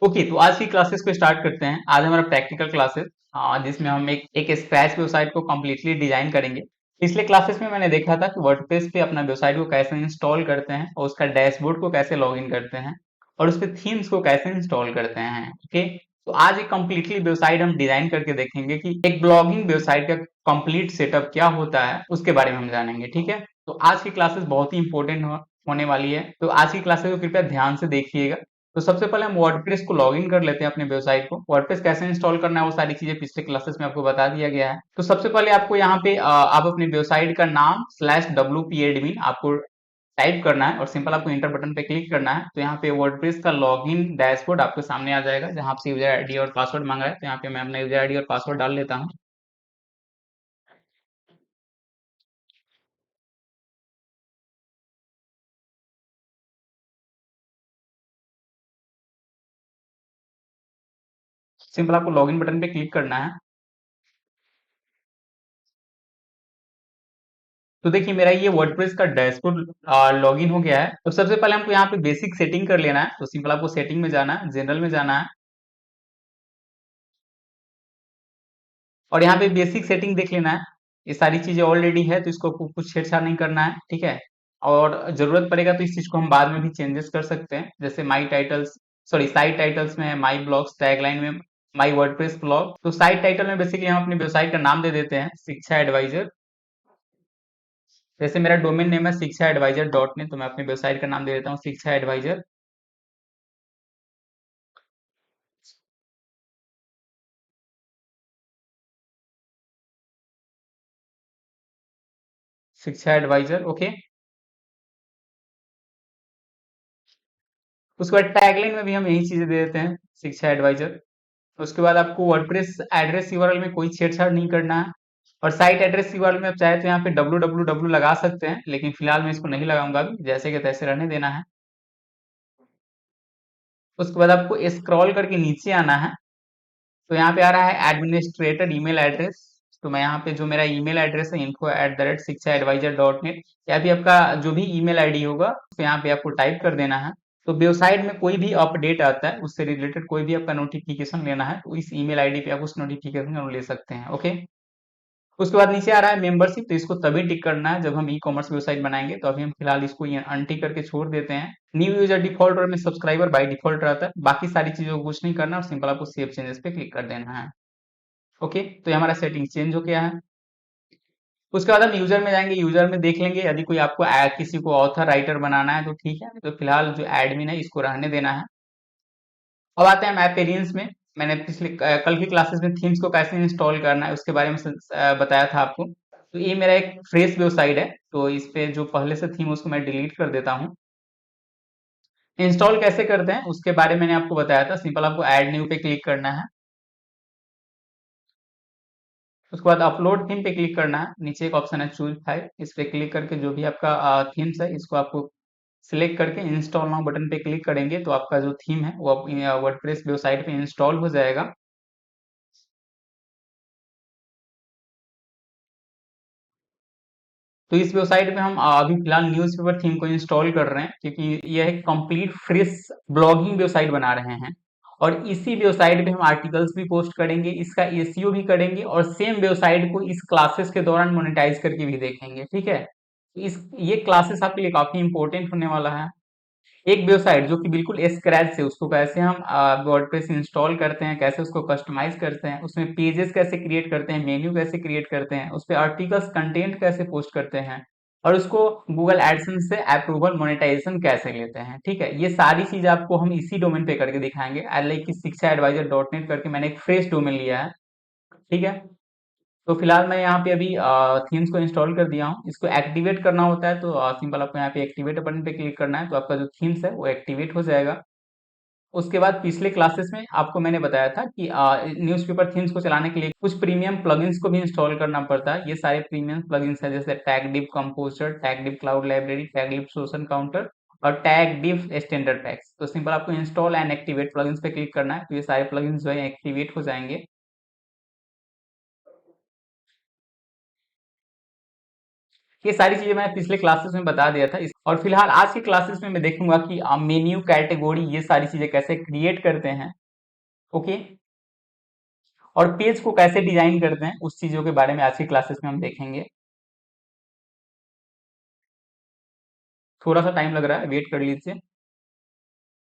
Okay, तो आज की क्लासेस को स्टार्ट करते हैं। आज हमारा प्रैक्टिकल क्लासेस, जिसमें हम एक स्क्रैच वेबसाइट को कम्प्लीटली डिजाइन करेंगे। पिछले क्लासेस में मैंने देखा था कि वर्डप्रेस पे अपना वेबसाइट को कैसे इंस्टॉल करते हैं और उसका डैशबोर्ड को कैसे लॉगिन करते हैं और उस पे थीम्स को कैसे इंस्टॉल करते हैं। ओके, तो आज एक कम्प्लीटली वेबसाइट हम डिजाइन करके देखेंगे कि एक ब्लॉगिंग वेबसाइट का कंप्लीट सेटअप क्या होता है, उसके बारे में हम जानेंगे। ठीक है, तो आज की क्लासेस बहुत ही इंपॉर्टेंट होने वाली है, तो आज की क्लासेस को कृपया ध्यान से देखिएगा। तो सबसे पहले हम वर्डप्रेस को लॉगिन कर लेते हैं अपने वेबसाइट को। वर्डप्रेस कैसे इंस्टॉल करना है वो सारी चीजें पिछले क्लासेस में आपको बता दिया गया है। तो सबसे पहले आपको यहाँ पे आप अपने वेबसाइट का नाम /wp admin आपको टाइप करना है और सिंपल आपको इंटर बटन पे क्लिक करना है। तो यहाँ पे वर्डप्रेस का लॉगिन डैशबोर्ड आपके सामने आ जाएगा, जहाँ से यूजर आईडी और पासवर्ड मांगा है। तो यहाँ पे मैं अपना यूजर आईडी और पासवर्ड डाल लेता हूँ। सिंपल आपको लॉगिन बटन पे क्लिक करना है। तो देखिए मेरा ये वर्डप्रेस का डैशबोर्ड लॉगिन हो गया है। तो सबसे पहले हमको यहाँ पे बेसिक सेटिंग कर लेना है। तो सिंपल आपको सेटिंग में जाना है, जनरल में जाना है और यहाँ पे बेसिक सेटिंग देख लेना है। ये सारी चीजें ऑलरेडी है तो इसको आपको कुछ छेड़छाड़ नहीं करना है। ठीक है, और जरूरत पड़ेगा तो इस चीज को हम बाद में भी चेंजेस कर सकते हैं, जैसे माई टाइटल्स, सॉरी साइट टाइटल्स में, माई ब्लॉग्स, टैगलाइन में माई वर्डप्रेस ब्लॉग। तो साइट टाइटल में बेसिकली हम अपनी वेबसाइट का नाम दे देते हैं शिक्षा एडवाइजर। जैसे मेरा डोमेन नेम है शिक्षा एडवाइजर .net, तो मैं अपनी वेबसाइट का नाम दे देता हूँ शिक्षा एडवाइजर। शिक्षा एडवाइजर, ओके। उसके बाद टैगलाइन में भी हम यही चीजें दे देते हैं, शिक्षा एडवाइजर। उसके बाद आपको वर्डप्रेस एड्रेस यूआरएल में कोई छेड़छाड़ नहीं करना है। और साइट एड्रेस यूआरएल में आप चाहे तो यहाँ पे www लगा सकते हैं, लेकिन फिलहाल मैं इसको नहीं लगाऊंगा अभी, जैसे कि तैसे रहने देना है। उसके बाद आपको स्क्रॉल करके नीचे आना है। तो यहाँ पे आ रहा है एडमिनिस्ट्रेटर ईमेल एड्रेस। तो मैं यहाँ पे जो मेरा ईमेल एड्रेस है info@शिक्षा advisor.net, या भी आपका जो भी ईमेल आईडी होगा तो यहाँ पे आपको टाइप कर देना है। तो वेबसाइट में कोई भी अपडेट आता है, उससे रिलेटेड कोई भी आपका नोटिफिकेशन लेना है तो इस ईमेल आईडी पे आप उस नोटिफिकेशन को ले सकते हैं। ओके, उसके बाद नीचे आ रहा है मेंबरशिप। तो इसको तभी टिक करना है जब हम ई कॉमर्स वेबसाइट बनाएंगे। तो अभी हम फिलहाल इसको अनटिक करके छोड़ देते हैं। न्यू यूजर डिफॉल्ट और में सब्सक्राइबर बाय डिफॉल्ट रहता है, बाकी सारी चीजों को कुछ नहीं करना और सिंपल आपको सेव चेंजेस पे क्लिक कर देना है। ओके, तो ये हमारा सेटिंग चेंज हो गया है। उसके बाद हम यूजर में जाएंगे, यूजर में देख लेंगे यदि कोई आपको किसी को ऑथर राइटर बनाना है तो ठीक है, तो फिलहाल जो एडमिन है इसको रहने देना है। अब आते हैं मैप वेरिएंस में। मैंने पिछले कल की क्लासेस में थीम्स को कैसे इंस्टॉल करना है उसके बारे में बताया था आपको। तो ये मेरा एक फ्रेश वेबसाइट है, तो इस पे जो पहले से थीम उसको मैं डिलीट कर देता हूँ। इंस्टॉल कैसे करते हैं उसके बारे में मैंने आपको बताया था। सिंपल आपको ऐड न्यू पे क्लिक करना है। उसके बाद अपलोड थीम पे क्लिक करना है। नीचे एक ऑप्शन है चूज फाइल, इस पे क्लिक करके जो भी आपका थीम्स है इसको आपको सिलेक्ट करके इंस्टॉल नाउ बटन पे क्लिक करेंगे तो आपका जो थीम है वो वर्डप्रेस वेबसाइट पे इंस्टॉल हो जाएगा। तो इस वेबसाइट में हम अभी फिलहाल न्यूज़पेपर थीम को इंस्टॉल कर रहे हैं, क्योंकि यह एक कंप्लीट फ्रेश ब्लॉगिंग वेबसाइट बना रहे हैं। और इसी वेबसाइट पे हम आर्टिकल्स भी पोस्ट करेंगे, इसका एसईओ भी करेंगे और सेम वेबसाइट को इस क्लासेस के दौरान मोनेटाइज करके भी देखेंगे। ठीक है, तो इस ये क्लासेस आपके लिए काफी इंपॉर्टेंट होने वाला है। एक वेबसाइट जो कि बिल्कुल स्क्रैच से, उसको कैसे हम वर्डप्रेस इंस्टॉल करते हैं, कैसे उसको कस्टमाइज करते हैं, उसमें पेजेस कैसे क्रिएट करते हैं, मेन्यू कैसे क्रिएट करते हैं, उस पे आर्टिकल्स कंटेंट कैसे पोस्ट करते हैं और उसको गूगल एडसेंस से अप्रूवल मोनेटाइजेशन कैसे लेते हैं। ठीक है, ये सारी चीज आपको हम इसी डोमेन पे करके दिखाएंगे। लाइक कि शिक्षा एडवाइजर .net करके मैंने एक फ्रेश डोमेन लिया है। ठीक है, तो फिलहाल मैं यहाँ पे अभी थीम्स को इंस्टॉल कर दिया हूँ। इसको एक्टिवेट करना होता है तो सिंपल आपको यहाँ पे एक्टिवेट बटन पे क्लिक करना है, तो आपका जो थीम्स है वो एक्टिवेट हो जाएगा। उसके बाद पिछले क्लासेस में आपको मैंने बताया था कि न्यूज़पेपर थीम्स को चलाने के लिए कुछ प्रीमियम प्लगइन्स को भी इंस्टॉल करना पड़ता है। ये सारे प्रीमियम प्लगइन्स हैं, जैसे tag div composer, tag div cloud library, tag div social counter और टैग डिव स्टैंडर्ड पैक्स। तो सिंपल आपको इंस्टॉल एंड एक्टिवेट प्लगइन्स पे क्लिक करना है, तो ये सारे प्लगइन्स जो है एक्टिवेट हो जाएंगे। ये सारी चीजें मैं पिछले क्लासेस में बता दिया था और फिलहाल आज की क्लासेस में मैं देखूंगा कि मेन्यू कैटेगरी ये सारी चीजें कैसे क्रिएट करते हैं। ओके। और पेज को कैसे डिजाइन करते हैं उस चीजों के बारे में आज की क्लासेस में हम देखेंगे। थोड़ा सा टाइम लग रहा है, वेट कर लीजिए।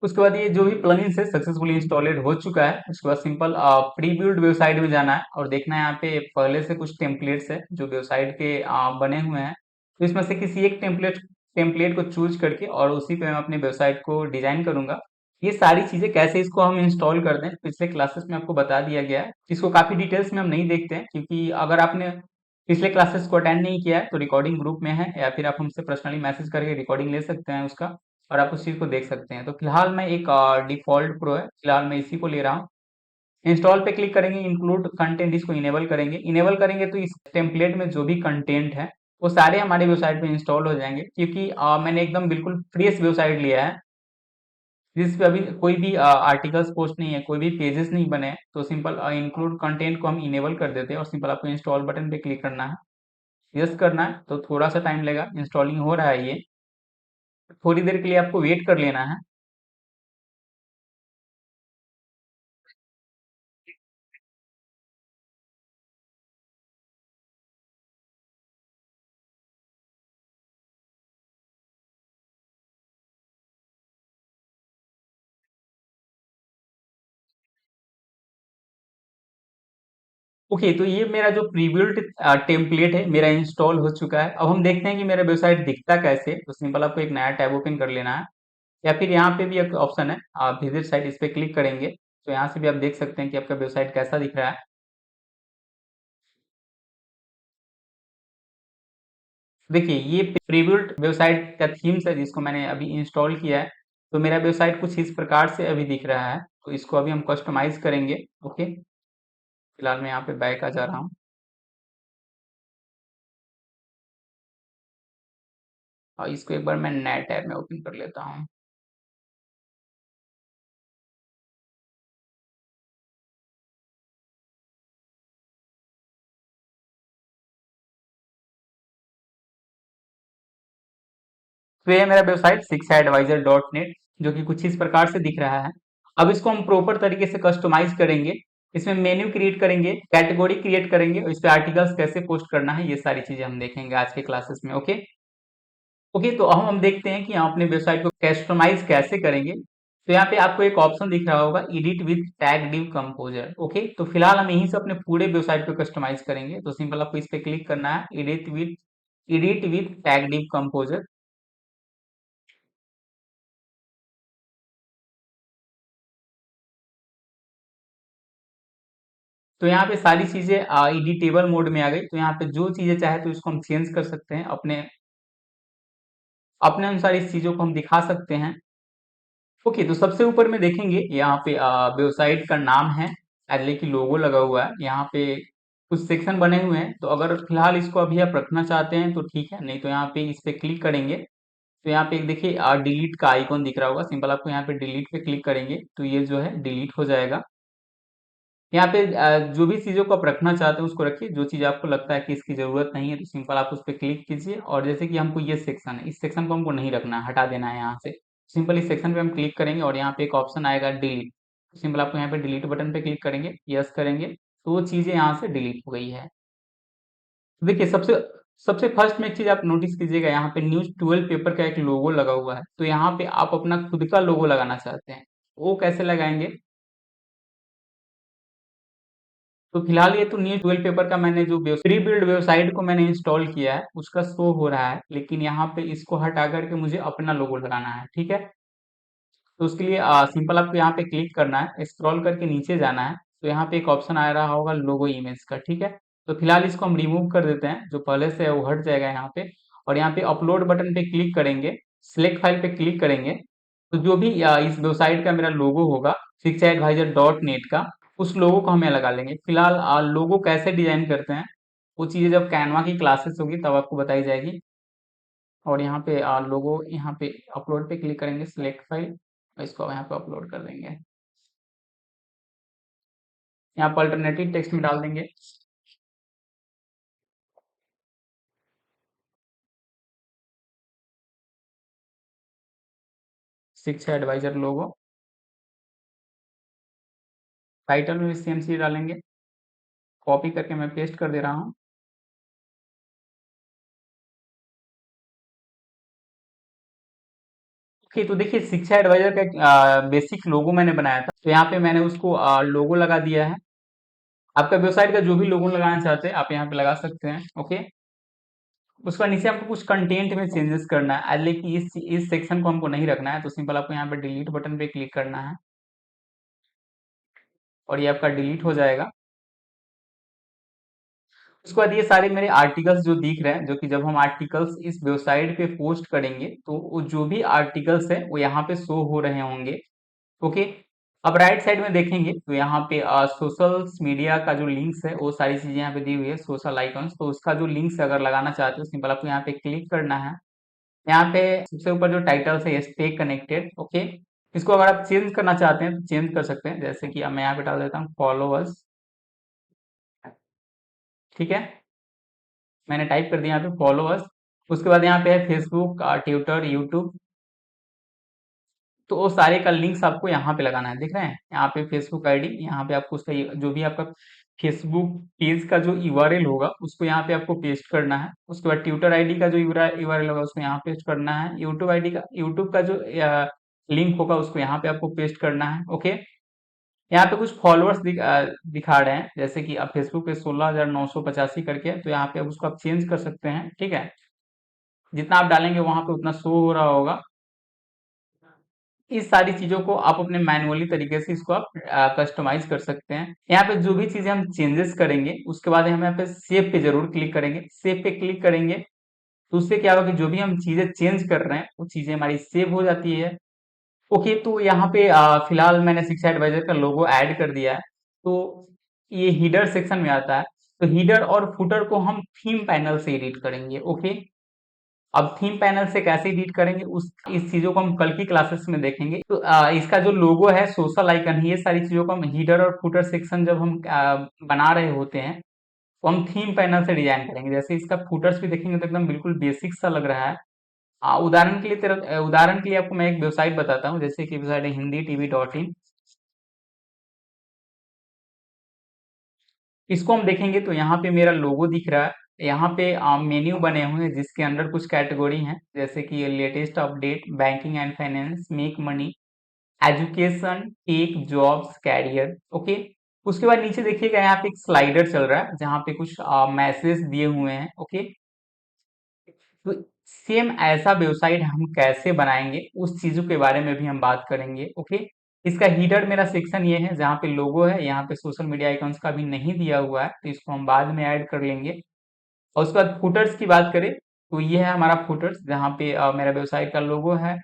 उसके बाद ये जो भी प्लगइन है सक्सेसफुली इंस्टॉलेड हो चुका है। उसके बाद सिंपल प्री बिल्ड वेबसाइट में जाना है और देखना है यहाँ पे पहले से कुछ टेम्पलेट्स है जो वेबसाइट के बने हुए हैं। तो इसमें से किसी एक टेम्पलेट को चूज करके और उसी पे मैं अपनी वेबसाइट को डिजाइन करूंगा। ये सारी चीजें कैसे इसको हम इंस्टॉल करते हैं पिछले क्लासेस में आपको बता दिया गया है। इसको काफी डिटेल्स में हम नहीं देखते हैं क्योंकि अगर आपने पिछले क्लासेस को अटेंड नहीं किया है तो रिकॉर्डिंग ग्रुप में है या फिर आप हमसे पर्सनली मैसेज करके रिकॉर्डिंग ले सकते हैं उसका और आप उस चीज को देख सकते हैं। तो फिलहाल मैं एक डिफॉल्ट प्रो है, फिलहाल मैं इसी को ले रहा हूँ। इंस्टॉल पे क्लिक करेंगे, इंक्लूड कंटेंट इसको इनेबल करेंगे। इनेबल करेंगे तो इस टेम्पलेट में जो भी कंटेंट है वो सारे हमारे वेबसाइट पे इंस्टॉल हो जाएंगे क्योंकि मैंने एकदम बिल्कुल फ्रेश वेबसाइट लिया है जिस पे अभी कोई भी आर्टिकल्स पोस्ट नहीं है, कोई भी पेजेस नहीं बने हैं। तो सिंपल इंक्लूड कंटेंट को हम इनेबल कर देते हैं और सिंपल आपको इंस्टॉल बटन पे क्लिक करना है, यस करना है। तो थोड़ा सा टाइम लगेगा, इंस्टॉलिंग हो रहा है ये, थोड़ी देर के लिए आपको वेट कर लेना है। ओके, तो ये मेरा जो प्रीबिल्ट टेम्पलेट है मेरा इंस्टॉल हो चुका है। अब हम देखते हैं कि मेरा वेबसाइट दिखता कैसे है। तो सिंपल आपको एक नया टैब ओपन कर लेना है या फिर यहाँ पे भी एक ऑप्शन है आप विजिट साइट, इस पे क्लिक करेंगे तो यहाँ से भी आप देख सकते हैं कि आपका वेबसाइट कैसा दिख रहा है। देखिए ये प्रीबिल्ट वेबसाइट का थीम्स है जिसको मैंने अभी इंस्टॉल किया है। तो मेरा वेबसाइट कुछ इस प्रकार से अभी दिख रहा है। तो इसको अभी हम कस्टमाइज करेंगे। ओके, फिलहाल मैं यहाँ पे बैक आ जा रहा हूँ और इसको एक बार मैं नया टैब में ओपन कर लेता हूँ। तो ये मेरा वेबसाइट शिक्षा-advisor.net जो कि कुछ इस प्रकार से दिख रहा है। अब इसको हम प्रॉपर तरीके से कस्टमाइज करेंगे। इसमें मेन्यू क्रिएट करेंगे, कैटेगरी क्रिएट करेंगे और इस पे आर्टिकल्स कैसे पोस्ट करना है ये सारी चीजें हम देखेंगे आज के क्लासेस में। ओके। ओके, तो अब हम देखते हैं कि हम अपने वेबसाइट को कस्टमाइज कैसे करेंगे। तो यहाँ पे आपको एक ऑप्शन दिख रहा होगा edit with tag div composer. Okay, तो फिलहाल हम यहीं से अपने पूरे वेबसाइट को कस्टमाइज करेंगे। तो सिंपल आपको इस पे क्लिक करना है, edit with tag div composer. तो यहाँ पे सारी चीजें एडिटेबल मोड में आ गई। तो यहाँ पे जो चीजें चाहे तो इसको हम चेंज कर सकते हैं, अपने अपने अनुसार इस चीजों को हम दिखा सकते हैं। ओके, तो सबसे ऊपर में देखेंगे यहाँ पे वेबसाइट का नाम है, एडले की लोगो लगा हुआ है। यहाँ पे कुछ सेक्शन बने हुए हैं। तो अगर फिलहाल इसको अभी आप रखना चाहते हैं तो ठीक है, नहीं तो यहाँ पे इस पे क्लिक करेंगे तो यहाँ पे एक देखिए डिलीट का आइकॉन दिख रहा होगा। सिंपल आपको यहाँ पे डिलीट पे क्लिक करेंगे तो ये जो है डिलीट हो जाएगा। यहाँ पे जो भी चीज़ों को आप रखना चाहते हैं उसको रखिए, जो चीज़ आपको लगता है कि इसकी ज़रूरत नहीं है तो सिंपल आप उस पे क्लिक कीजिए। और जैसे कि हमको ये सेक्शन है, इस सेक्शन को हमको नहीं रखना है, हटा देना है यहाँ से। सिंपल इस सेक्शन पे हम क्लिक करेंगे और यहाँ पे एक ऑप्शन आएगा डिलीट। सिंपल आपको यहाँ पे डिलीट बटन पे क्लिक करेंगे, यस करेंगे तो वो चीज़ें यहाँ से डिलीट हो गई है। तो देखिए सबसे सबसे फर्स्ट में एक चीज़ आप नोटिस कीजिएगा, यहाँ पे न्यूज़ 12 पेपर का एक लोगो लगा हुआ है। तो यहाँ पे आप अपना खुद का लोगो लगाना चाहते हैं, वो कैसे लगाएंगे? तो फिलहाल ये तो न्यू 12 पेपर का मैंने जो प्री बिल्ड वेबसाइट को मैंने इंस्टॉल किया है उसका शो हो रहा है, लेकिन यहाँ पे इसको हटा करके मुझे अपना लोगो लगाना है। ठीक है, तो उसके लिए सिंपल आपको यहाँ पे क्लिक करना है, स्क्रॉल करके नीचे जाना है। तो यहाँ पे एक ऑप्शन आ रहा होगा लोगो इमेज का। ठीक है, तो फिलहाल इसको हम रिमूव कर देते हैं, जो पहले से है वो हट जाएगा यहाँ पे। और यहाँ पे अपलोड बटन पे क्लिक करेंगे, सिलेक्ट फाइल पे क्लिक करेंगे। तो जो भी इस वेबसाइट का मेरा लोगो होगा शिक्षा-advisor.net का, उस लोगो को हम यहाँ लगा लेंगे। फिलहाल लोगो कैसे डिजाइन करते हैं वो चीज़ें जब कैनवा की क्लासेस होगी तब आपको बताई जाएगी। और यहाँ पे लोगो यहाँ पे अपलोड पे क्लिक करेंगे, सिलेक्ट फाइल और इसको यहाँ पे अपलोड कर देंगे। यहाँ पर अल्टरनेटिव टेक्स्ट में डाल देंगे। शिक्षा एडवाइजर लोगो, टाइटल में भी सेम चीज डालेंगे। कॉपी करके मैं पेस्ट कर दे रहा हूँ। ओके, तो देखिए शिक्षा एडवाइजर का एक बेसिक लोगो मैंने बनाया था, तो यहाँ पे मैंने उसको लोगो लगा दिया है। आपका वेबसाइट का जो भी लोगो लगाना चाहते हैं आप यहाँ पे लगा सकते हैं। ओके, उसका नीचे आपको कुछ कंटेंट में चेंजेस करना है, लेकिन इस सेक्शन को हमको नहीं रखना है, तो सिंपल आपको यहाँ पे डिलीट बटन पे क्लिक करना है और ये आपका डिलीट हो जाएगा। उसके बाद ये सारे मेरे आर्टिकल्स जो दिख रहे हैं, जो कि जब हम आर्टिकल्स इस वेबसाइट पे पोस्ट करेंगे तो वो जो भी आर्टिकल्स है वो यहाँ पे शो हो रहे होंगे। ओके, अब राइट साइड में देखेंगे तो यहाँ पे सोशल मीडिया का जो लिंक्स है वो सारी चीजें यहाँ पे दी हुई है, सोशल आइकॉन्स। तो उसका जो लिंक्स अगर लगाना चाहते हो सिंपल आपको यहाँ पे क्लिक करना है। यहाँ पे सबसे ऊपर जो टाइटल है स्टे कनेक्टेड। ओके, इसको अगर आप चेंज करना चाहते हैं तो चेंज कर सकते हैं, जैसे कि अब मैं यहाँ पे डाल देता हूँ फॉलोअर्स। ठीक है, मैंने टाइप कर दिया यहाँ पे फॉलोअर्स। उसके बाद यहाँ पे है फेसबुक, ट्विटर, यूट्यूब। तो वो सारे का लिंक्स आपको यहाँ पे लगाना है, देख रहे हैं यहाँ पे फेसबुक आईडी, यहाँ पे आपको उसका जो भी आपका फेसबुक पेज का जो यूआरएल होगा उसको यहाँ पे आपको पेस्ट करना है। उसके बाद ट्विटर आईडी का जो यूआरएल होगा उसको यहाँ पेस्ट करना है। यूट्यूब का जो लिंक होगा उसको यहाँ पे आपको पेस्ट करना है। ओके, यहाँ पे कुछ फॉलोअर्स दिखा रहे हैं, जैसे कि अब फेसबुक पे 16,985 करके है, तो यहाँ पे अब उसको आप चेंज कर सकते हैं। ठीक है, जितना आप डालेंगे वहां पे उतना शो हो रहा होगा। इस सारी चीजों को आप अपने मैनुअली तरीके से इसको आप कस्टमाइज कर सकते हैं। यहाँ पे जो भी चीजें हम चेंजेस करेंगे उसके बाद हम यहाँ पे सेव पे जरूर क्लिक करेंगे। सेव पे क्लिक करेंगे तो उससे क्या होगा कि जो भी हम चीजें चेंज कर रहे हैं वो चीजें हमारी सेव हो जाती है। ओके, तो यहाँ पे फिलहाल मैंने शिक्षा एडवाइजर का लोगो ऐड कर दिया है, तो ये हीडर सेक्शन में आता है। तो हीडर और फुटर को हम थीम पैनल से एडिट करेंगे। ओके, अब थीम पैनल से कैसे एडिट करेंगे उस इस चीजों को हम कल की क्लासेस में देखेंगे। तो इसका जो लोगो है, सोशल आइकन, ये सारी चीजों को हम हीडर और फुटर सेक्शन जब हम बना रहे होते हैं तो हम थीम पैनल से डिजाइन करेंगे। जैसे इसका फुटर्स भी देखेंगे तो एकदम बिल्कुल बेसिक सा लग रहा है। उदाहरण के लिए आपको मैं एक वेबसाइट बताता हूँ, जैसे कि वेबसाइट है हिंदी tv.in। इसको हम देखेंगे तो यहाँ पे मेरा लोगो दिख रहा है। यहाँ पे मेन्यू बने हुए हैं जिसके अंदर कुछ कैटेगरी हैं, जैसे कि latest update, banking and finance, make money, education, tech, jobs, career. Okay, उसके बाद नीचे देखिएगा यहाँ पे एक स्लाइडर चल रहा है जहाँ पे कुछ मैसेज दिए हुए हैं। ओके, तो सेम ऐसा वेबसाइट हम कैसे बनाएंगे उस चीजों के बारे में भी हम बात करेंगे। ओके, इसका हीडर मेरा सेक्शन ये है जहाँ पे लोगो है, यहाँ पे सोशल मीडिया आइकॉन्स का भी नहीं दिया हुआ है, तो इसको हम बाद में ऐड कर लेंगे। और उसके बाद फुटर्स की बात करें तो ये है हमारा फुटर्स जहाँ पे मेरा वेबसाइट का लोगो है।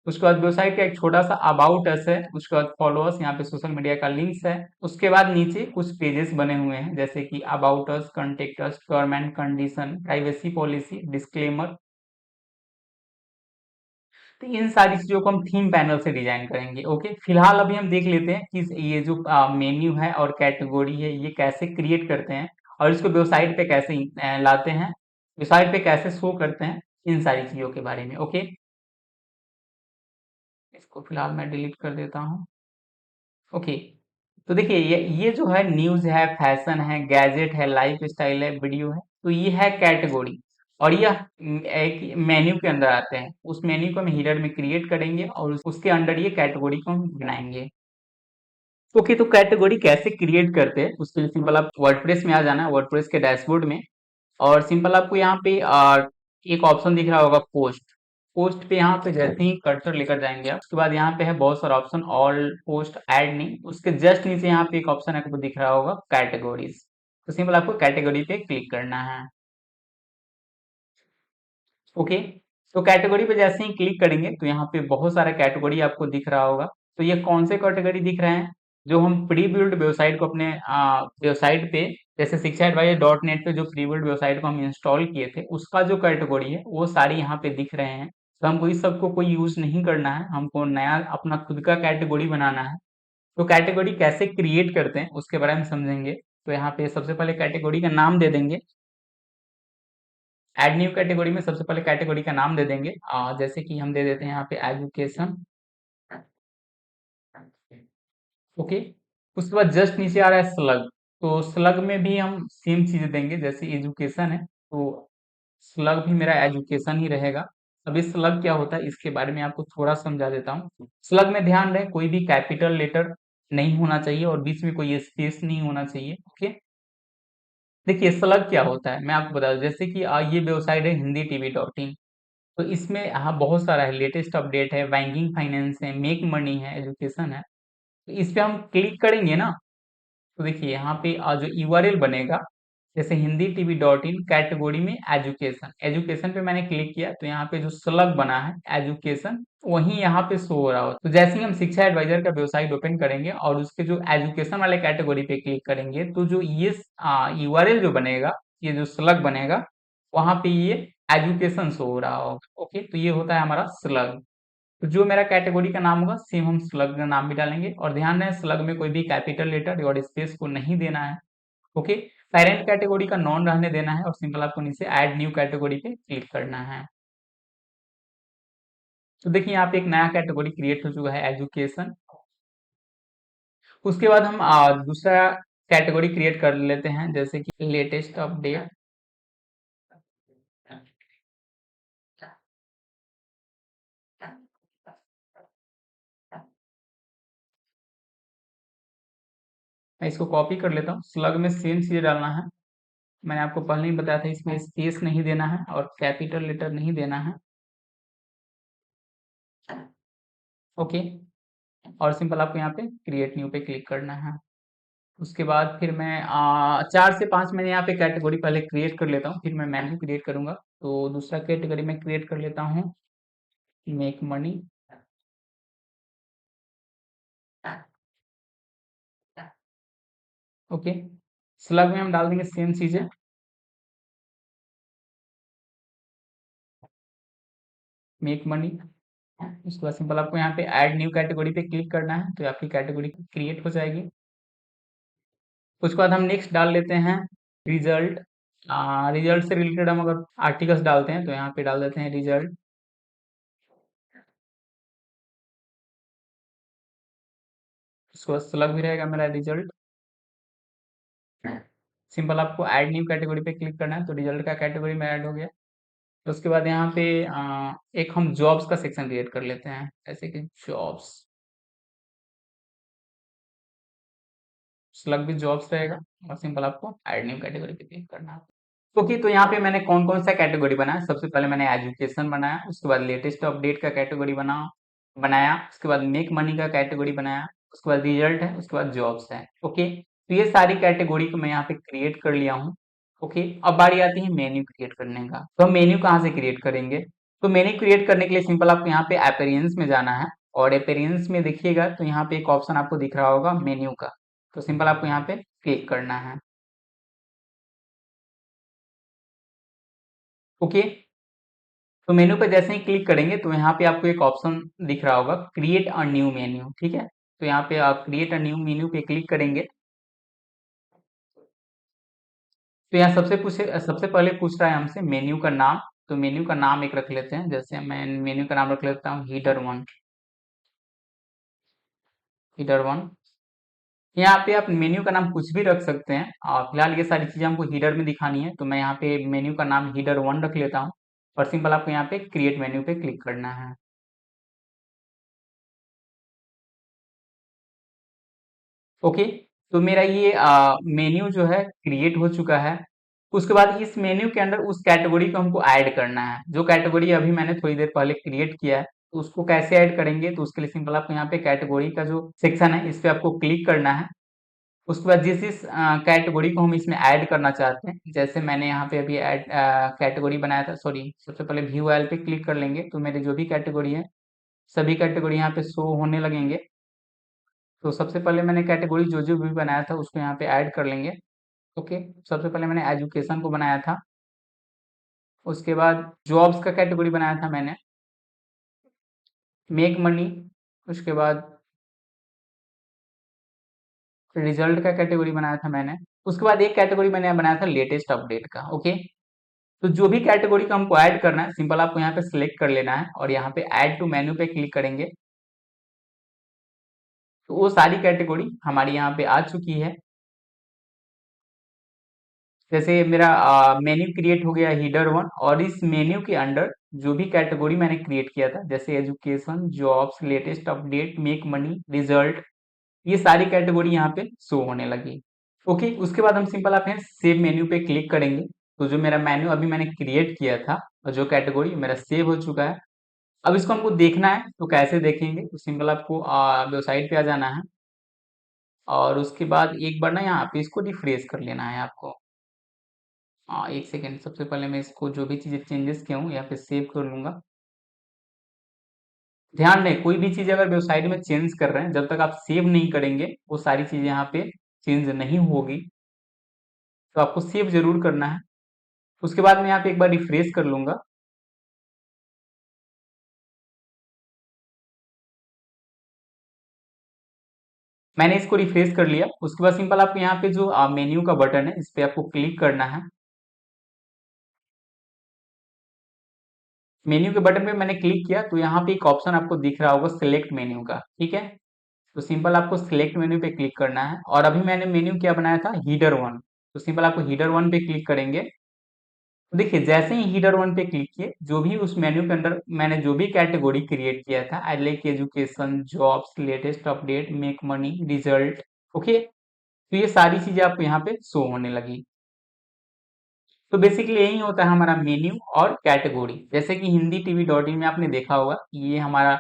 उसके बाद वेबसाइट का एक छोटा सा अबाउट अस है। उसके बाद फॉलोअर्स, यहाँ पे सोशल मीडिया का लिंक्स है। उसके बाद नीचे कुछ पेजेस बने हुए हैं, जैसे कि about us, contact us, term and condition, privacy policy, disclaimer. तो इन सारी चीजों को हम थीम पैनल से डिजाइन करेंगे। ओके, फिलहाल अभी हम देख लेते हैं कि ये जो मेन्यू है और कैटेगरी है ये कैसे क्रिएट करते हैं और इसको वेबसाइट पे कैसे लाते हैं, वेबसाइट पे कैसे शो करते हैं, इन सारी चीजों के बारे में। ओके, इसको फिलहाल मैं डिलीट कर देता हूँ। ओके, तो देखिए ये जो है न्यूज है, फैशन है, गैजेट है, लाइफ स्टाइल है, वीडियो है, तो ये है कैटेगरी। और यह एक मेन्यू के अंदर आते हैं। उस मेन्यू को हम हीडर में क्रिएट करेंगे और उसके अंडर ये कैटेगरी को हम बनाएंगे। ओके, तो कैटेगरी कैसे क्रिएट करते हैं उसके लिए सिंपल आप वर्डप्रेस में आ जाना है, वर्डप्रेस के डैशबोर्ड में। और सिंपल आपको यहाँ पे एक ऑप्शन दिख रहा होगा पोस्ट। पोस्ट पे यहाँ पे जैसे ही कर्सर लेकर जाएंगे आप, उसके बाद यहाँ पे है बहुत सारा ऑप्शन, ऑल, पोस्ट, ऐड नहीं, उसके जस्ट नीचे यहाँ पे एक ऑप्शन आपको दिख रहा होगा कैटेगरीज। तो सिंपल आपको कैटेगरी पे क्लिक करना है। ओके, तो कैटेगरी पे जैसे ही क्लिक करेंगे तो यहाँ पे बहुत सारा कैटेगरी आपको दिख रहा होगा। तो ये कौन से कैटेगरी दिख रहे हैं, जो हम प्री बिल्ड वेबसाइट को अपने वेबसाइट पे, जैसे शिक्षा एडवाइजर.net पे जो प्री बिल्ड वेबसाइट को हम इंस्टॉल किए थे उसका जो कैटेगरी है वो सारी यहाँ पे दिख रहे हैं। तो हमको इस सबको कोई यूज नहीं करना है, हमको नया अपना खुद का कैटेगरी बनाना है। तो कैटेगरी कैसे क्रिएट करते हैं उसके बारे में समझेंगे। तो यहाँ पे सबसे पहले कैटेगरी का नाम दे देंगे। ऐड न्यू कैटेगरी में सबसे पहले कैटेगरी का नाम दे देंगे, जैसे कि हम दे देते हैं यहाँ पे एजुकेशन। ओके। उसके बाद जस्ट नीचे आ रहा है स्लग। तो स्लग में भी हम सेम चीजें देंगे, जैसे एजुकेशन है तो स्लग भी मेरा एजुकेशन ही रहेगा। अब इस स्लग क्या होता है इसके बारे में आपको थोड़ा समझा देता हूँ। स्लग में ध्यान रहे कोई भी कैपिटल लेटर नहीं होना चाहिए और बीच में कोई स्पेस नहीं होना चाहिए। ओके। देखिए स्लग क्या होता है मैं आपको बता दूं, जैसे कि ये वेबसाइट है हिंदी टीवी डॉट इन। तो इसमें बहुत सारा है, लेटेस्ट अपडेट है, बैंकिंग फाइनेंस है, मेक मनी है, एजुकेशन है। तो इस पे हम क्लिक करेंगे ना, तो देखिए यहाँ पे जो यूआरएल बनेगा, जैसे Hindi TV dot in category में एजुकेशन, एजुकेशन पे मैंने क्लिक किया तो यहाँ पे जो स्लग बना है एजुकेशन वही यहाँ पे शो हो रहा हो। तो जैसे ही हम शिक्षा एडवाइजर का वेबसाइट ओपन करेंगे और उसके जो एजुकेशन वाले कैटेगरी पे क्लिक करेंगे तो जो ये यूआरएल जो बनेगा, ये जो स्लग बनेगा वहां पे ये एजुकेशन शो हो रहा होगा। ओके, तो ये होता है हमारा स्लग। तो जो मेरा कैटेगरी का नाम होगा सेम हम स्लग का नाम भी डालेंगे और ध्यान रहे स्लग में कोई भी कैपिटल लेटर और स्पेस को नहीं देना है। ओके। पेरेंट कैटेगरी का नॉन रहने देना है और सिंपल आपको नीचे ऐड न्यू कैटेगरी पे क्लिक करना है। तो देखिए यहाँ पे एक नया कैटेगरी क्रिएट हो चुका है एजुकेशन। उसके बाद हम दूसरा कैटेगरी क्रिएट कर लेते हैं, जैसे कि लेटेस्ट अपडेट। मैं इसको कॉपी कर लेता हूँ, स्लग में सेम चीज डालना है। मैंने आपको पहले ही बताया था इसमें स्पेस नहीं देना है और कैपिटल लेटर नहीं देना है। ओके। और सिंपल आपको यहाँ पे क्रिएट न्यू पे क्लिक करना है। उसके बाद फिर मैं 4 से 5 मैंने यहाँ पे कैटेगरी पहले क्रिएट कर लेता हूँ, फिर मैं मेन्यू क्रिएट करूंगा। तो दूसरा कैटेगरी मैं क्रिएट कर लेता हूँ मेक मनी। ओके। स्लग में हम डाल देंगे सेम चीजें, मेक मनी। उसके बाद सिंपल आपको यहाँ पे ऐड न्यू कैटेगरी पे क्लिक करना है तो आपकी कैटेगरी क्रिएट हो जाएगी। उसके बाद हम नेक्स्ट डाल लेते हैं रिजल्ट। रिजल्ट से रिलेटेड हम अगर आर्टिकल्स डालते हैं तो यहाँ पे डाल देते हैं रिजल्ट। उसके बाद स्लग भी रहेगा मेरा रिजल्ट। सिंपल आपको ऐड न्यू कैटेगरी पे क्लिक करना है तो रिजल्ट का कैटेगरी में ऐड हो गया। तो उसके बाद यहाँ पे एक हम जॉब्स का सेक्शन क्रिएट कर लेते हैं, जैसे कि जॉब्स। स्लग भी जॉब्स रहेगा और सिंपल आपको ऐड न्यू कैटेगरी पे क्लिक करना है। ओके, तो यहाँ पे मैंने कौन कौन सा कैटेगरी बनाया, सबसे पहले मैंने एजुकेशन बनाया, उसके बाद लेटेस्ट अपडेट का कैटेगरी बनाया, उसके बाद मेक मनी का कैटेगरी बनाया, उसके बाद रिजल्ट है, उसके बाद जॉब्स है। ओके, तो ये सारी कैटेगरी को मैं यहाँ पे क्रिएट कर लिया हूँ। ओके, अब बारी आती है मेन्यू क्रिएट करने का। तो हम मेन्यू कहाँ से क्रिएट करेंगे? तो मेन्यू क्रिएट करने के लिए सिंपल आपको यहाँ पे अपीयरेंस में जाना है और अपीयरेंस में देखिएगा तो यहाँ पे एक ऑप्शन आपको दिख रहा होगा मेन्यू का। तो सिंपल आपको यहाँ पे क्लिक करना है। ओके, तो मेनू पे जैसे ही क्लिक करेंगे तो यहाँ पे आपको एक ऑप्शन दिख रहा होगा क्रिएट अ न्यू मेन्यू। ठीक है, तो यहाँ पे आप क्रिएट अ न्यू मेन्यू पे क्लिक करेंगे तो यहाँ सबसे पहले पूछ रहा है हमसे मेन्यू का नाम। तो मेन्यू का नाम एक रख लेते हैं, जैसे मैं मेन्यू का नाम रख लेता हूँ हीडर वन। Header one. यहाँ पे आप मेन्यू का नाम कुछ भी रख सकते हैं। फिलहाल ये सारी चीजें हमको हीडर में दिखानी है तो मैं यहाँ पे मेन्यू का नाम हीडर वन रख लेता हूँ और सिंपल आपको यहाँ पे क्रिएट मेन्यू पे क्लिक करना है। ओके, तो मेरा ये मेन्यू जो है क्रिएट हो चुका है। उसके बाद इस मेन्यू के अंदर उस कैटेगरी को हमको ऐड करना है, जो कैटेगरी अभी मैंने थोड़ी देर पहले क्रिएट किया है। तो उसको कैसे ऐड करेंगे? तो उसके लिए सिंपल आपको यहाँ पे कैटेगरी का जो सेक्शन है इस पे आपको क्लिक करना है। उसके बाद जिस कैटेगरी को हम इसमें ऐड करना चाहते हैं, जैसे मैंने यहाँ पे अभी ऐड कैटेगरी बनाया था, सॉरी सबसे पहले व्यू एल पे क्लिक कर लेंगे तो मेरे जो भी कैटेगरी है सभी कैटेगरी यहाँ पे शो होने लगेंगे। तो सबसे पहले मैंने कैटेगरी जो जो भी बनाया था उसको यहाँ पे ऐड कर लेंगे। ओके, सबसे पहले मैंने एजुकेशन को बनाया था, उसके बाद जॉब्स का कैटेगरी बनाया था मैंने, मेक मनी, उसके बाद रिजल्ट का कैटेगरी बनाया था मैंने, उसके बाद एक कैटेगरी मैंने बनाया था लेटेस्ट अपडेट का। ओके, तो जो भी कैटेगरी का हमको ऐड करना है सिंपल आपको यहाँ पे सिलेक्ट कर लेना है और यहाँ पे ऐड टू मेन्यू पे क्लिक करेंगे। तो वो सारी कैटेगरी हमारी यहाँ पे आ चुकी है। जैसे मेरा मेन्यू क्रिएट हो गया हीडर वन, और इस मेन्यू के अंडर जो भी कैटेगरी मैंने क्रिएट किया था, जैसे education, jobs, latest update, make money, result, ये सारी कैटेगरी यहाँ पे शो होने लगी। ओके, उसके बाद हम सिंपल आप यहाँ सेव मेन्यू पे क्लिक करेंगे। तो जो मेरा मेन्यू अभी मैंने क्रिएट किया था और जो कैटेगरी मेरा सेव हो चुका है, अब इसको हमको देखना है। तो कैसे देखेंगे? तो सिंपल आपको वेबसाइट पे आ जाना है, और उसके बाद एक बार ना यहाँ पे इसको रिफ्रेश कर लेना है आपको। एक सेकेंड, सबसे पहले मैं इसको जो भी चीज़ें चेंजेस किया हूँ यहाँ पे सेव कर लूंगा। ध्यान दें, कोई भी चीज़ अगर वेबसाइट में चेंज कर रहे हैं, जब तक आप सेव नहीं करेंगे वो सारी चीज़ें यहाँ पे चेंज नहीं होगी। तो आपको सेव जरूर करना है। उसके बाद मैं यहाँ पे एक बार रिफ्रेश कर लूंगा। मैंने इसको रिफ्रेश कर लिया। उसके बाद सिंपल आपको यहाँ पे जो मेन्यू का बटन है, इस पे आपको क्लिक करना है। मेन्यू के बटन पे मैंने क्लिक किया तो यहाँ पे एक ऑप्शन आपको दिख रहा होगा सिलेक्ट मेन्यू का, ठीक है। तो सिंपल आपको सिलेक्ट मेन्यू पे क्लिक करना है, और अभी मैंने मेन्यू क्या बनाया था, हीडर वन। तो सिंपल आपको हीडर वन पे क्लिक करेंगे। तो देखिए, जैसे ही हीडर वन पे क्लिक किए, जो भी उस मेन्यू के अंदर मैंने जो भी कैटेगरी क्रिएट किया था, I like education, jobs, latest update, make money, result, okay, तो ये सारी चीजें आपको यहाँ पे शो होने लगी। तो बेसिकली यही होता है हमारा मेन्यू और कैटेगरी। जैसे कि हिंदी टीवी डॉट इन में आपने देखा होगा कि ये हमारा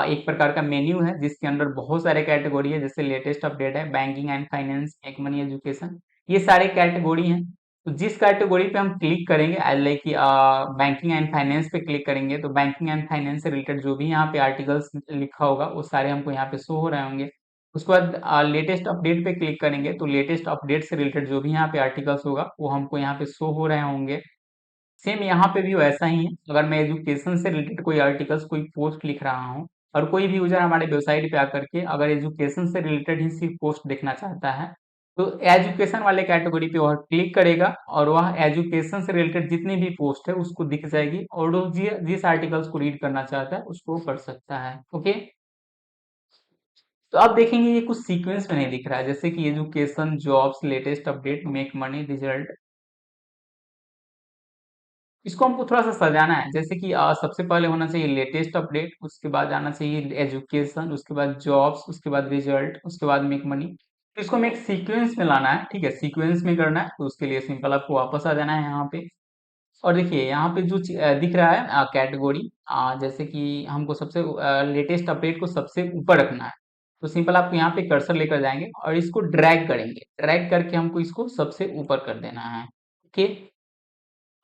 एक प्रकार का मेन्यू है, जिसके अंदर बहुत सारे कैटेगरी है। जैसे लेटेस्ट अपडेट है, banking and finance, make money, education, ये सारे कैटेगरी हैं। तो जिस कैटेगरी पे हम क्लिक करेंगे, I like banking and finance पे क्लिक करेंगे, तो बैंकिंग एंड फाइनेंस से रिलेटेड जो भी यहाँ पे आर्टिकल्स लिखा होगा वो सारे हमको यहाँ पे शो हो रहे होंगे। उसके बाद लेटेस्ट अपडेट पे क्लिक करेंगे, तो लेटेस्ट अपडेट से रिलेटेड जो भी यहाँ पे आर्टिकल्स होगा वो हमको यहाँ पे शो हो रहे होंगे। सेम यहाँ पे भी वैसा ही है। अगर मैं एजुकेशन से रिलेटेड कोई आर्टिकल्स, कोई पोस्ट लिख रहा हूँ, और कोई भी यूजर हमारे वेबसाइट पे आकर के अगर एजुकेशन से रिलेटेड ही सिर्फ पोस्ट देखना चाहता है, तो एजुकेशन वाले कैटेगरी पे वह क्लिक करेगा, और वह एजुकेशन से रिलेटेड जितनी भी पोस्ट है उसको दिख जाएगी, और वो जिस आर्टिकल्स को रीड करना चाहता है उसको पढ़ सकता है। ओके, तो आप देखेंगे ये कुछ सीक्वेंस में नहीं दिख रहा है, जैसे कि education, jobs, latest update, make money, result. इसको हमको थोड़ा सा सजाना है, जैसे कि सबसे पहले होना चाहिए लेटेस्ट अपडेट, उसके बाद आना चाहिए एजुकेशन, उसके बाद जॉब्स, उसके बाद रिजल्ट, उसके बाद मेक मनी। तो इसको हमें एक सीक्वेंस में लाना है, ठीक है, सीक्वेंस में करना है। तो उसके लिए सिंपल आपको वापस आ जाना है यहाँ पे, और देखिए यहाँ पे जो दिख रहा है कैटेगरी, जैसे कि हमको सबसे लेटेस्ट अपडेट को सबसे ऊपर रखना है। तो सिंपल आपको यहाँ पे कर्सर लेकर जाएंगे और इसको ड्रैग करेंगे, ड्रैग करके हमको इसको सबसे ऊपर कर देना है। ओके,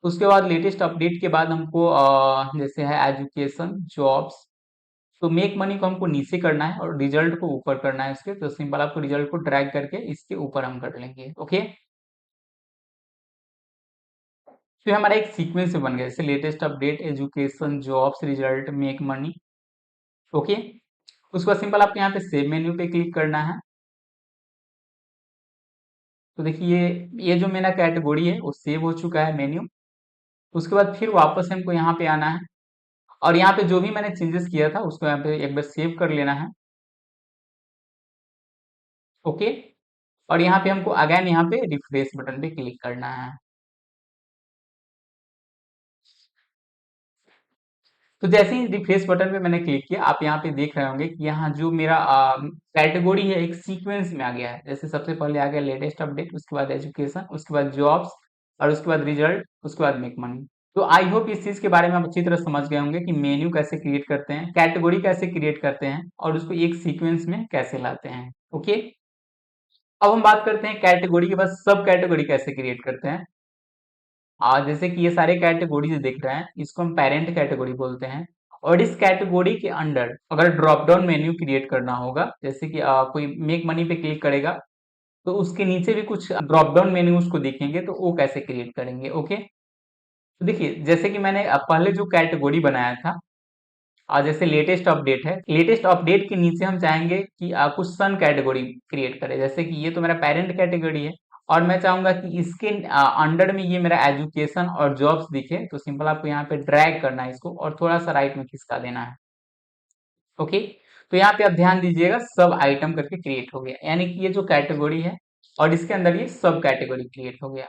उसके बाद लेटेस्ट अपडेट के बाद हमको जैसे है एजुकेशन, जॉब्स, तो मेक मनी को हमको नीचे करना है और रिजल्ट को ऊपर करना है इसके। तो सिंपल आपको रिजल्ट को ड्रैग करके इसके ऊपर हम कर लेंगे। ओके, तो हमारा एक सीक्वेंस में बन गया, जैसे latest update, education, jobs, result, make money. Okay, उसके बाद सिंपल आपको यहाँ पे सेव मेन्यू पे क्लिक करना है। तो देखिए ये जो मेरा कैटेगरी है वो सेव हो चुका है मेन्यू। उसके बाद फिर वापस हमको यहाँ पे आना है, और यहाँ पे जो भी मैंने चेंजेस किया था उसको यहाँ पे एक बार सेव कर लेना है। ओके, और यहाँ पे हमको अगेन यहाँ पे रिफ्रेश बटन पे क्लिक करना है। तो जैसे ही रिफ्रेश बटन पे मैंने क्लिक किया, आप यहाँ पे देख रहे होंगे कि यहाँ जो मेरा कैटेगरी है एक सीक्वेंस में आ गया है। जैसे सबसे पहले आ गया लेटेस्ट अपडेट, उसके बाद एजुकेशन, उसके बाद जॉब्स, और उसके बाद रिजल्ट, उसके बाद मेक मनी। तो आई होप इस चीज के बारे में आप अच्छी तरह समझ गए होंगे कि मेन्यू कैसे क्रिएट करते हैं, कैटेगरी कैसे क्रिएट करते हैं, और उसको एक सीक्वेंस में कैसे लाते हैं। ओके, अब हम बात करते हैं कैटेगरी के बाद सब कैटेगरी कैसे क्रिएट करते हैं। जैसे कि ये सारे कैटेगरीज दिख रहे हैं, इसको हम पेरेंट कैटेगरी बोलते हैं। और इस कैटेगरी के अंडर अगर ड्रॉप डाउन मेन्यू क्रिएट करना होगा, जैसे कि कोई मेक मनी पे क्लिक करेगा, तो उसके नीचे भी कुछ ड्रॉप डाउन मेन्यू उसको दिखेंगे, तो वो कैसे क्रिएट करेंगे। ओके, तो देखिए जैसे कि मैंने पहले जो कैटेगरी बनाया था, जैसे लेटेस्ट अपडेट है, लेटेस्ट अपडेट के नीचे हम चाहेंगे कि कुछ सन कैटेगरी क्रिएट करें। जैसे कि ये तो मेरा पेरेंट कैटेगरी है, और मैं चाहूंगा कि इसके अंडर में ये मेरा एजुकेशन और जॉब्स दिखे। तो सिंपल आपको यहाँ पे ड्रैग करना है इसको, और थोड़ा सा राइट में खिसका देना है। ओके, तो यहाँ पे आप ध्यान दीजिएगा, सब आइटम करके क्रिएट हो गया, यानी कि ये जो कैटेगरी है और इसके अंदर ये सब कैटेगरी क्रिएट हो गया।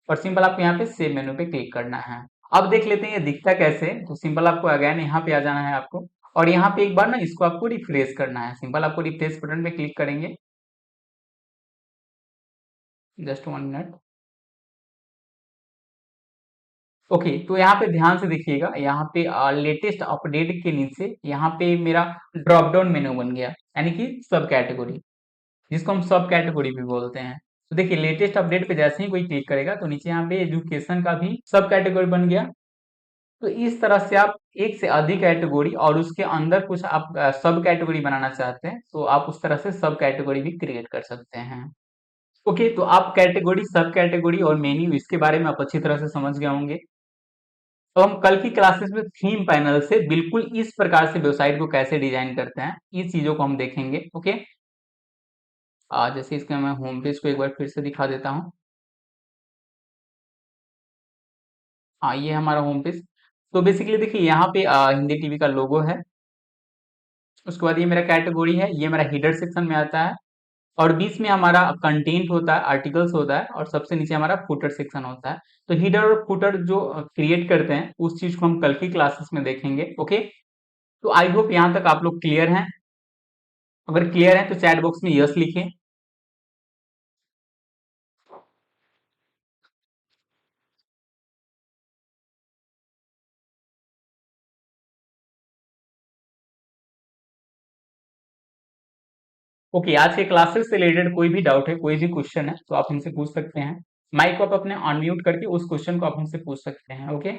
और सिंपल आपको यहाँ पे सेव मेनू पे क्लिक करना है। अब देख लेते हैं ये दिखता कैसे है। तो सिंपल आपको अगेन यहाँ पे आ जाना है आपको, और यहाँ पे एक बार ना इसको आपको रिफ्रेश करना है। सिंपल आपको रिफ्रेश बटन पे क्लिक करेंगे, जस्ट 1 मिनट। ओके, तो यहाँ पे ध्यान से देखिएगा, यहाँ पे लेटेस्ट अपडेट के नीचे यहाँ पे मेरा ड्रॉप डाउन मेनू बन गया, यानी कि सब कैटेगरी, जिसको हम सब कैटेगरी भी बोलते हैं। तो देखिए लेटेस्ट अपडेट पे जैसे ही कोई क्लिक करेगा तो नीचे यहाँ पे एजुकेशन का भी सब कैटेगरी बन गया। तो इस तरह से आप एक से अधिक कैटेगरी और उसके अंदर कुछ आप सब कैटेगरी बनाना चाहते हैं तो आप उस तरह से सब कैटेगरी भी क्रिएट कर सकते हैं। ओके, तो आप कैटेगरी, सब कैटेगरी और मेन्यू इसके बारे में आप अच्छी तरह से समझ गए होंगे। तो हम कल की क्लासेस में थीम पैनल से बिल्कुल इस प्रकार से वेबसाइट को कैसे डिजाइन करते हैं, इस चीजों को हम देखेंगे। ओके, जैसे इसका मैं होम पेज को एक बार फिर से दिखा देता हूँ। हाँ, ये हमारा होम पेज। तो बेसिकली देखिए यहाँ पे हिंदी टीवी का लोगो है। उसके बाद ये मेरा कैटेगरी है, ये मेरा हीडर सेक्शन में आता है, और बीच में हमारा कंटेंट होता है, आर्टिकल्स होता है, और सबसे नीचे हमारा फुटर सेक्शन होता है। तो हीडर और फुटर जो क्रिएट करते हैं उस चीज को हम कल की क्लासेस में देखेंगे। ओके, तो आई होप यहाँ तक आप लोग क्लियर हैं। अगर क्लियर है तो चैट बॉक्स में यस लिखें। ओके, आज के क्लासेस से रिलेटेड कोई भी डाउट है, कोई भी क्वेश्चन है तो आप हमसे पूछ सकते हैं। माइक को आप अपने अनम्यूट करके उस क्वेश्चन को आप हमसे पूछ सकते हैं। ओके।